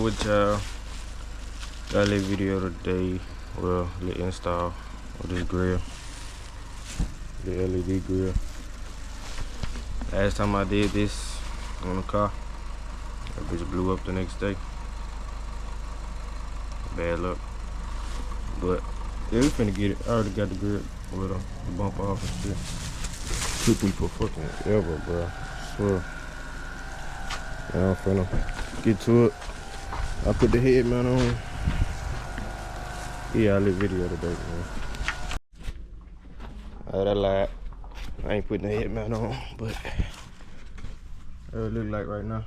with y'all. Got a little video today. Well, a little install of this grill. The LED grill. Last time I did this on the car, that bitch blew up the next day. Bad luck. But yeah, we finna get it. I already got the grill with the bump off and shit. Took me for fucking ever, bro. I swear. Now I'm finna get to it. I put the head mount on. Yeah, I lit video today, man. I lied. I ain't putting the head mount on, but that's what it look like right now.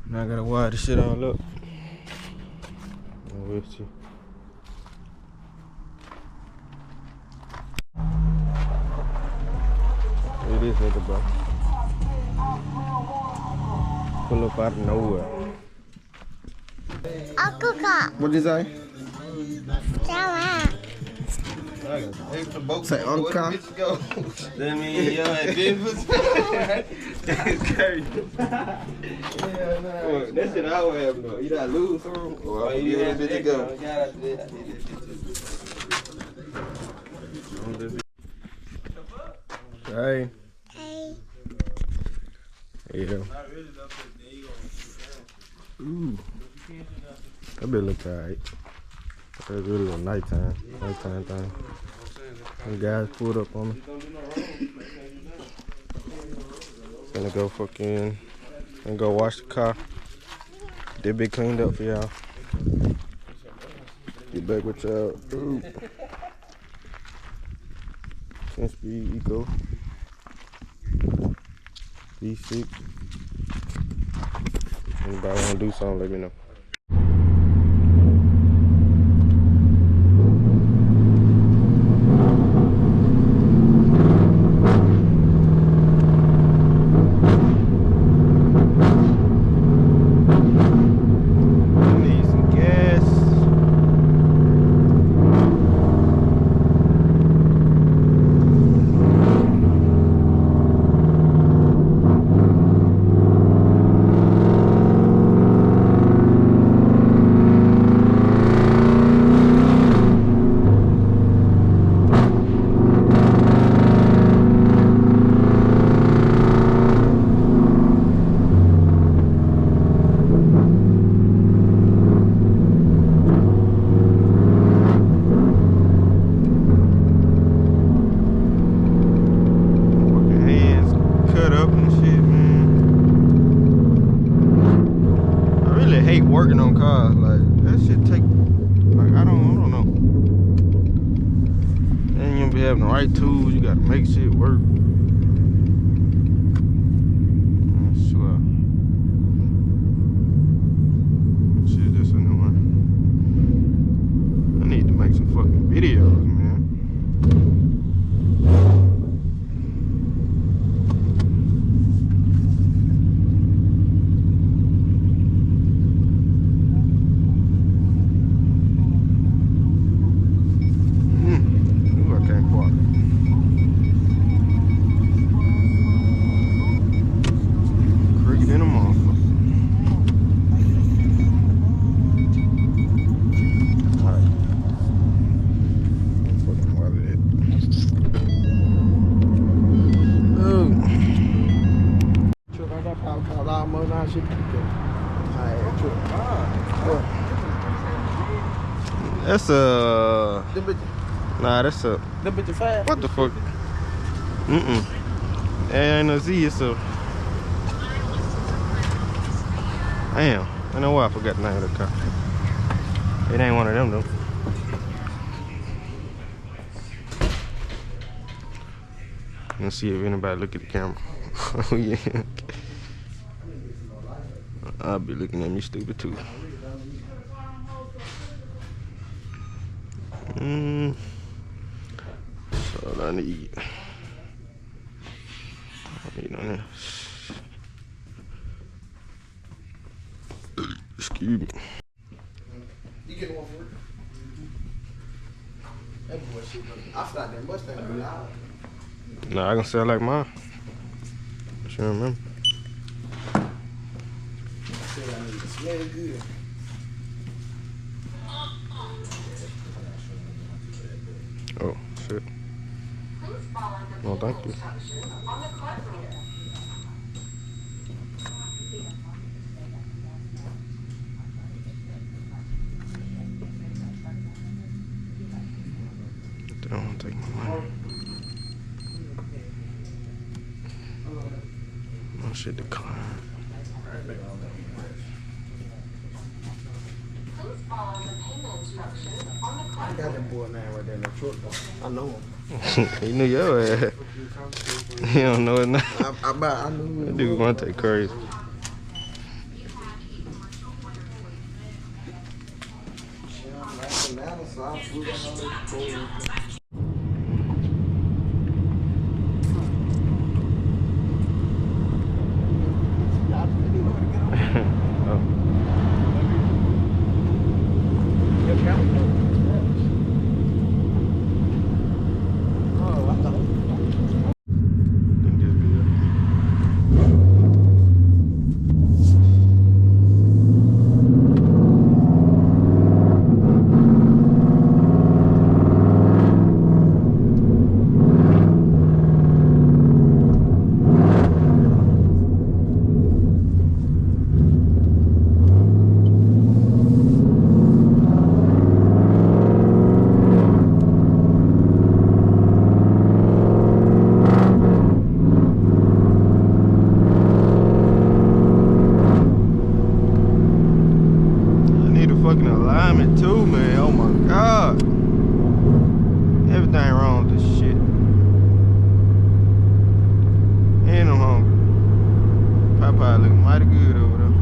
Now I gotta wire this shit all up. And we'll see. It is nigga, bro. Pull up out of nowhere. What did you say? Say uncle. That mean yo had business. That's crazy. Yeah, no. That shit I always have though. You gotta lose some or you had to go. Hey. Hey. Yeah. Ooh. That bit look alright. That's really a nighttime thing. Some guys pulled up on me. Gonna go fucking and go wash the car. They been cleaned up for y'all. Get back with y'all. Ooh. 10-speed Eco. V6. Anybody wanna do something, let me know. Working on cars, like that shit take, like I don't know. And you don't be having the right tools, you gotta make shit work. I swear. Shit, this a new one. I need to make some fucking videos, man. That's nah, that's a. What the fuck? Ain't no Z, it's a. Damn, I know why I forgot the name of the car. It ain't one of them though. Let's see if anybody look at the camera. Oh yeah. I'll be looking at me stupid too. That's all I need. I need on this. Excuse me. You get one for it? That boy shit, I thought that Mustang would be loud. Nah, I can sell like mine. I should remember. I said Yeah, it's good. Oh, shit. No, thank you. They don't want to take my money. Oh, shit, decline. I got that boy name right there in the truck though. I know him. He knew your ass. He don't know it now. I knew him. That dude want to take crazy. Fucking alignment too, man. Oh my god. Everything wrong with this shit. And I'm hungry. Popeye looking mighty good over there.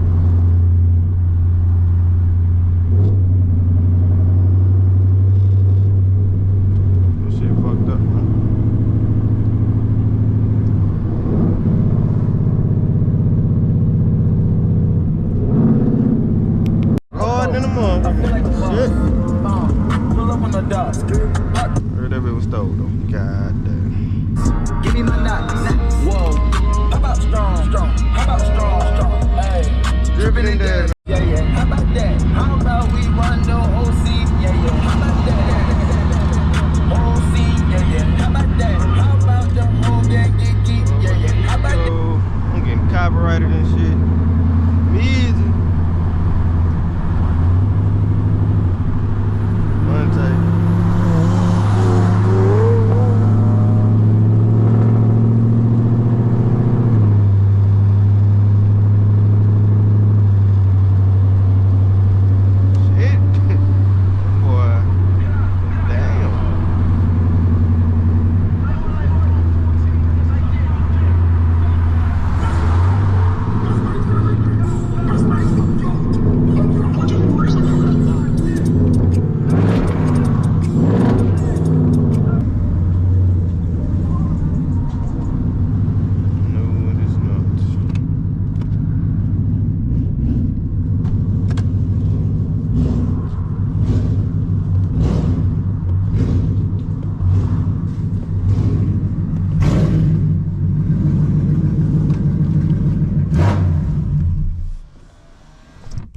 This shit fucked up, man. In the mug. Shit. Pull up on the dog. Heard that bit was stole though. God damn. Give me my knot. Whoa. How about strong? How about strong? Hey. Dripping in there. Yeah. How about that? How about we run the OC? Yeah. How about that? OC. Yeah. How about that? How about the whole gang get geek? Yeah. How about that? I'm getting copyrighted and shit. Easy. One take.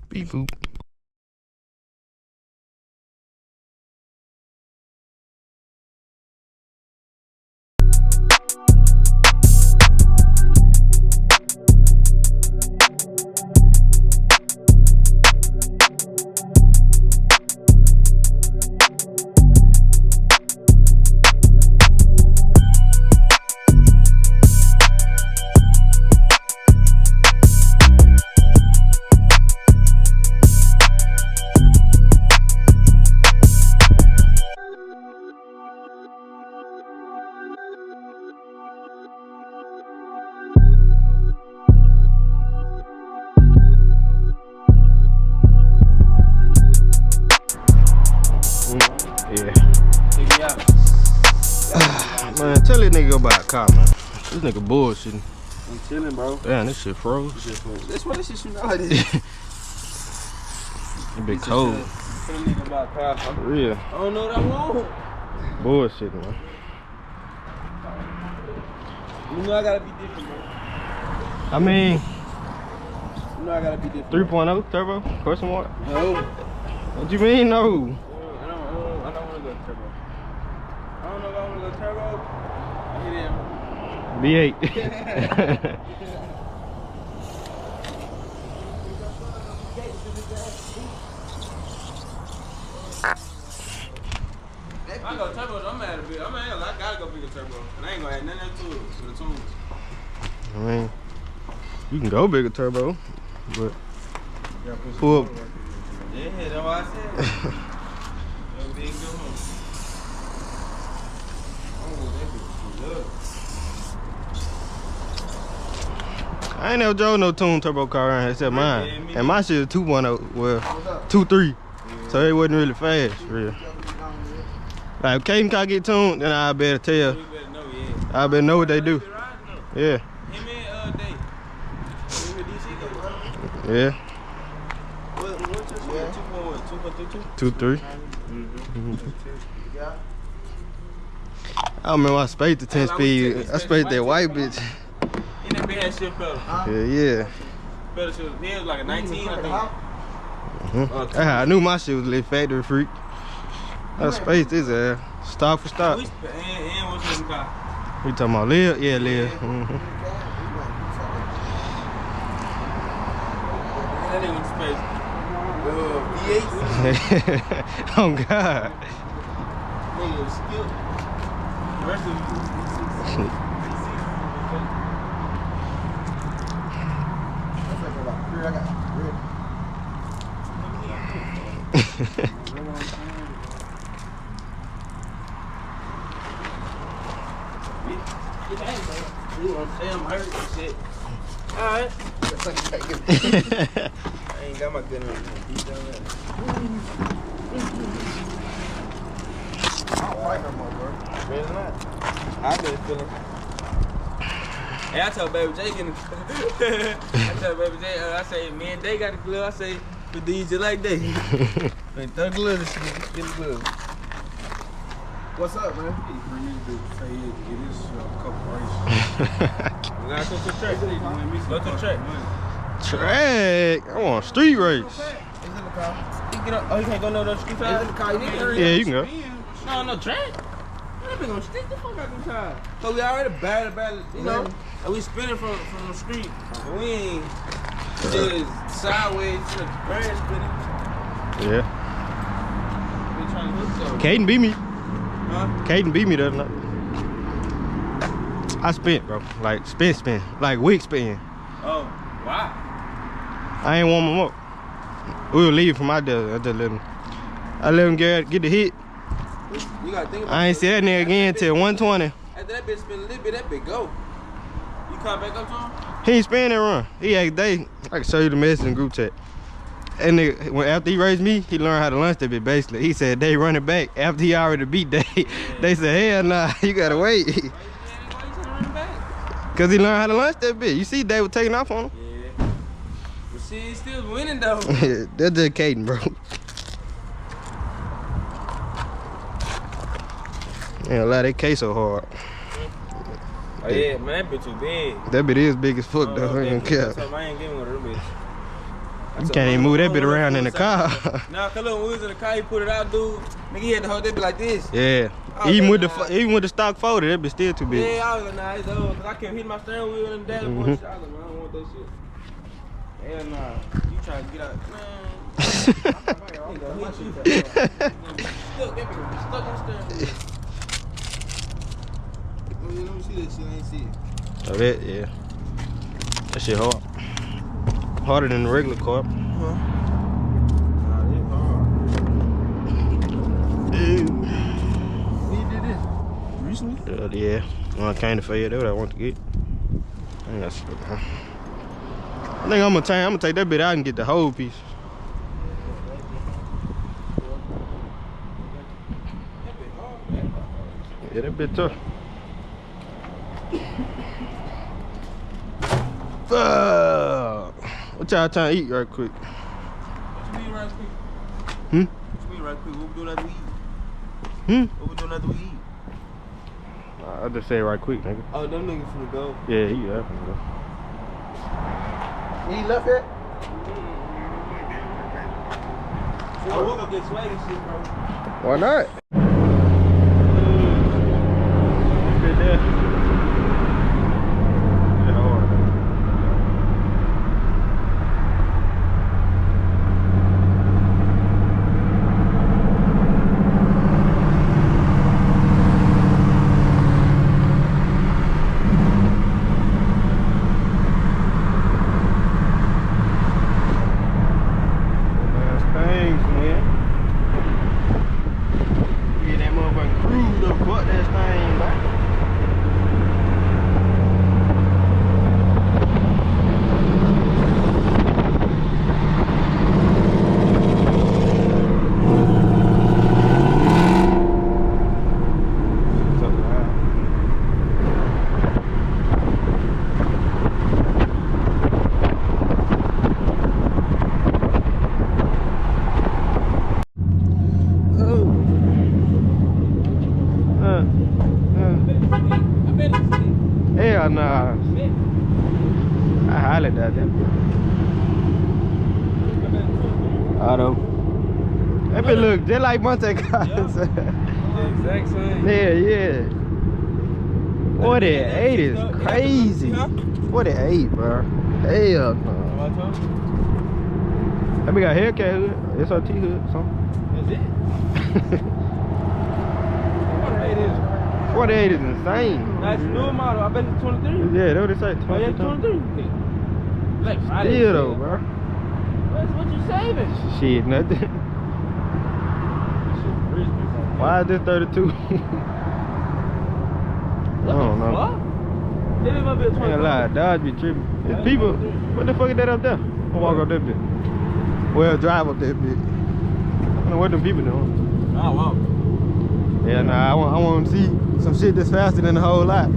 Beep boop. Yeah. Take me out. Man, tell that nigga about a car, man. This nigga bullshitting. I'm chilling, bro. Damn, this shit froze. That's why this shit shooting out like this. It been cold. Tell a nigga about car. For real. I don't know what I want. Bullshitting, man. You know I gotta be different, bro. I mean, You know I gotta be different. 3.0 turbo? Question mark? No. What you mean, no? I don't want to go turbo. I don't know if I want to go turbo. V8. I go turbo, I'm mad at it. I gotta go bigger turbo. And I ain't gonna add nothing to it for the tunes. I mean, you can go bigger turbo, but pull up. Yeah, that's what I said. That'll be a good one. Oh, that bitch good. I ain't never drove no tune turbo car around here except mine. And my shit is 2.0, well, 2.3. So it wasn't really fast, real. Like, if Caden can't get tuned, then I better tell. I better know what they do. Yeah. Yeah. What, 2.3. I remember I spaced the 10 speed. I spaced that white bitch. And that big ass shit pedal. Yeah. Pedal shit was like a 19, I think. I knew my shit was lit factory freak. I spaced this ass. Stop for stop. And what's this car? You talking about Lil? Yeah, Lil. That nigga went to space. V8. Oh God. Nigga skilled. The rest of I'm hurt and shit. Alright. I ain't got my gun on. I don't fight no more, bro. Really not. I've been feeling. Hey, I told Baby J I say, man, they got the glove. I say, for these just like they. Man, throw the glove, this shit, get the glove. What's up, man? We need to say it is a couple races. We gotta go to the track. Go to the track. Track. I want a street race. It's in the car. You get up. Oh, you can't go no street It's side? in the car. You need to hurry Yeah, you can go. No track. I'm gonna stick the fuck out them tires. So we already battle, you know. And we spinning from the street. But we ain't just sideways to the grass spinning. Yeah. We trying to hook though. Caden beat me. Huh? Caden beat me the other night. I spent, bro. Like, spin. Like, wig spin. Oh, wow. I ain't warm him up. We were leaving from out there. I just let him. I let him get the hit. You gotta think about I ain't see that nigga again till 120. After that bitch spin a little bit, that bitch go. You come back up to him? He ain't spin that run. He asked Day. I can show you the message in group chat. And nigga, after he raced me, he learned how to lunch that bitch basically. He said they running back after he already beat Day. They said, hell nah, you gotta wait. Why you trying to run back? Cause he learned how to lunch that bitch. You see Day was taking off on him? Yeah. But shit, he's still winning though. That's just Caden, bro. Yeah, a lot of that case so hard. Oh yeah, man, that bitch too big. That bitch is big as fuck though. I ain't care. I ain't getting one of them bitch. You can't even move that bitch around in the car. Nah, cause look, when we was in the car, he put it out, dude. Nigga, he had to hold that bitch like this. Yeah. Even with the stock folded, that bitch still too big. Yeah, I was like, nah, it's over. Cause I kept hitting my steering wheel and that. I was like, man, I don't want that shit. Hell nah. You trying to get out, man. He gonna hit you. That bitch stuck on steering wheel. Let me see that shit. I ain't see it. Oh, that, yeah. That shit hard. Harder than the regular car. Nah, it's hard. When you did this? Recently? Yeah. When I came to Fayette, that's what I want to get. I ain't got shit, man. I think I'm gonna take that bit out and get the whole piece. Yeah, that bit tough. What y'all trying to eat right quick? What you mean right quick? Hmm? What you mean right quick? What we doing after we eat? What we doing after we eat? I just say right quick, nigga. Oh, them niggas finna go. Yeah, he left. He left it? I woke up get swag and shit, bro. Why not? Good there. Yeah, hard. Hell nah. I hollered at them. Auto. That bit look just like Mustang cars. The exact same. Yeah. 48 is crazy. 48, bro. Hell no. That bit got Hellcat hood, SRT hood, something. That's it. 48 is insane. That's a new model. I bet it's 23. Yeah, that's what they say. Oh, yeah, 23. Like, Still though, bro. What you saving? Shit, nothing. Why is this 32? I don't know. What? They live up here I ain't gonna lie, Dodge be tripping. It's people, what the fuck is that up there? I'll walk up that bit. Well, drive up that bit. I don't know what them people doing. Oh, wow. Yeah, nah, I want to see some shit that's faster than the whole lot.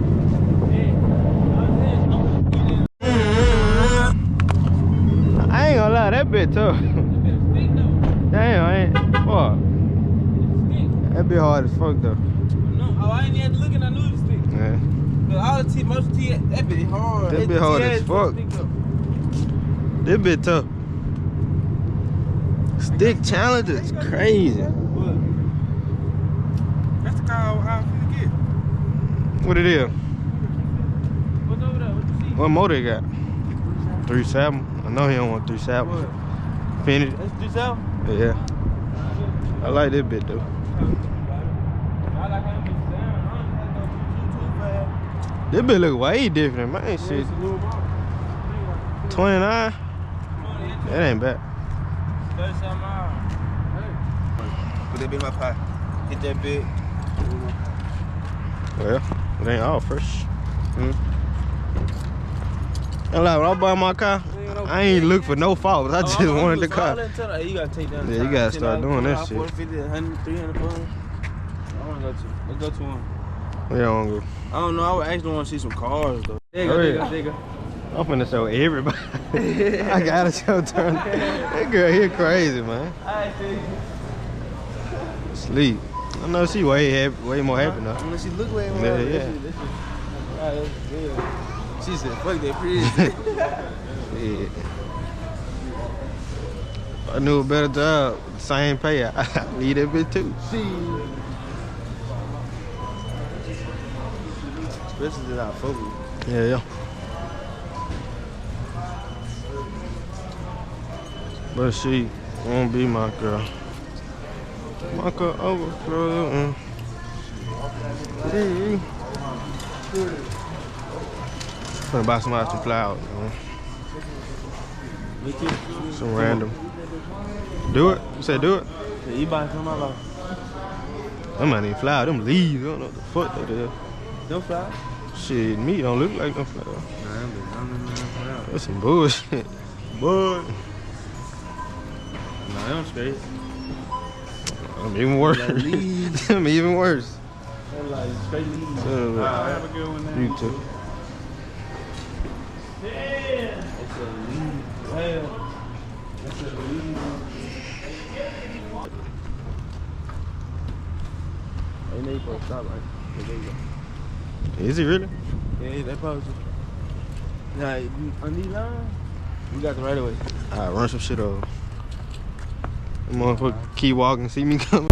I ain't gonna lie, that bit tough. Damn, I ain't. Fuck. That bit hard as fuck though. No, I ain't even looking, I knew it was stick. Yeah. But all the most that bit hard. That bit hard as fuck. That bit tough. Stick challenge is crazy. That's the car I finna get. What it is? What's over there? What you see? What motor it got? 3.7. I know he don't want 3.7. What? Finish. That's 3.7? Yeah. I like that bit though. I like how it gets down. I don't have to go too fast. This bit look way different, man. Shit. It's a little model. 29. That ain't bad. 37 miles. Hey. Put that bit in my pocket. Get that bit. Well, it ain't all fresh. And like when I bought my car, I ain't look for no faults. I just wanted the car. Hey, you gotta take down the Yeah, you gotta start doing that shit. 450, 100, 300 pounds. I wanna go to. Let's go to one. Yeah, I don't go. I don't know. I actually want to see some cars though. There you go, Oh, there yeah. you go. I'm finna show everybody. I gotta show turn. That girl here crazy, man. I see. Sleep. I know she way more happy now. Unless she look way more. Yeah, This yeah. shit- that's good. She said, "Fuck that pretty." Yeah. I knew a better job, same pay. I need that bitch too. Especially that I fuck with. Yeah. But she won't be my girl. My girl overflow. Gonna buy somebody some flowers, man. Me too. Some random. Do it? You said do it? Yeah, you buy some of my Them ain't even flowers, them leaves. I don't know what the fuck that is. no fly. Shit, me don't look like no flowers. Nah, That's some bullshit. Boy. Nah, them straight. I'm even worse. Like leaves. I'm even worse. Them like straight leaves. So, Have a good one now. you too. It's a leaf. Hell. That's a leaf. Hey, they supposed to stop right there. You go. Is he really? Yeah, they supposed to. Nah, on these lines, you got the right of way. Alright, run some shit over. Motherfucker keep walking, see me coming.